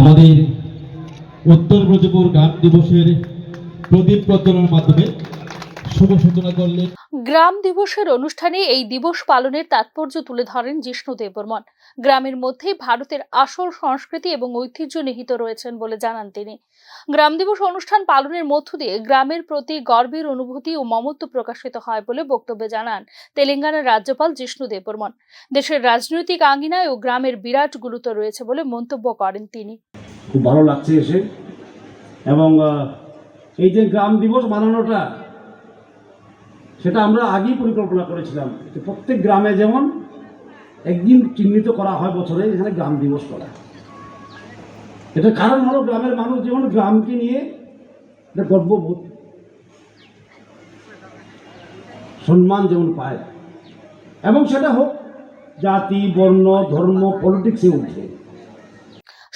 আমাদের উত্তর ব্রজপুর গ্রাম দিবসের প্রদীপ প্রজ্বলনের মাধ্যমে শুভ সূচনা করলেন। গ্রাম দিবসের অনুষ্ঠানে এই দিবস পালনের তাৎপর্য তুলে ধরেন জিষ্ণু দেববর্মন। গ্রামের মধ্যেই ভারতের আসল সংস্কৃতি এবং ঐতিহ্য নিহিত রয়েছেন বলে জানান তিনি। গ্রাম দিবস অনুষ্ঠান পালনের মধ্য দিয়ে গ্রামের প্রতি গর্বের অনুভূতি ও মমত্ব প্রকাশিত হয় বলে বক্তব্যে জানান তেলেঙ্গানার রাজ্যপাল জিষ্ণু দেববর্মন। দেশের রাজনৈতিক আঙ্গিনায় ও গ্রামের বিরাট গুরুত্ব রয়েছে বলে মন্তব্য করেন তিনি। খুব ভালো লাগছে এসে, এবং এই যে গ্রাম দিবস মানানোটা, সেটা আমরা আগেই পরিকল্পনা করেছিলাম যে প্রত্যেক গ্রামে যেমন একদিন চিহ্নিত করা হয় বছরে, এখানে গ্রাম দিবস করা। এটার কারণ হলো গ্রামের মানুষ যেমন গ্রামকে নিয়ে একটা গর্ববোধ, সম্মান যেমন পায়, এবং সেটা হোক জাতি, বর্ণ, ধর্ম, পলিটিক্সে উঠে।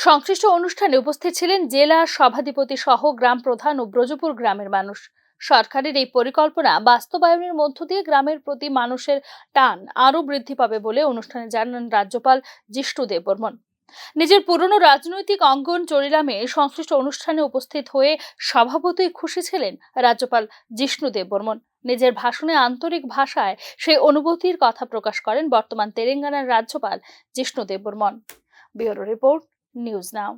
সংশ্লিষ্ট অনুষ্ঠানে উপস্থিত ছিলেন জেলা সভাধিপতি সহ গ্রাম প্রধান ও ব্রজপুর গ্রামের মানুষ। সরকারের এই পরিকল্পনা বাস্তবায়নের মধ্য দিয়ে গ্রামের প্রতি মানুষের টান আরও বৃদ্ধি পাবে বলে অনুষ্ঠানে জানান রাজ্যপাল জিষ্ণু দেববর্মন। নিজের পুরনো রাজনৈতিক অঙ্গন চরিলামে সংশ্লিষ্ট অনুষ্ঠানে উপস্থিত হয়ে স্বভাবতই খুশি ছিলেন রাজ্যপাল জিষ্ণু দেববর্মন। নিজের ভাষণে আন্তরিক ভাষায় সেই অনুভূতির কথা প্রকাশ করেন বর্তমান তেলেঙ্গানার রাজ্যপাল Jishnu Debbarman. Bureau report, news now.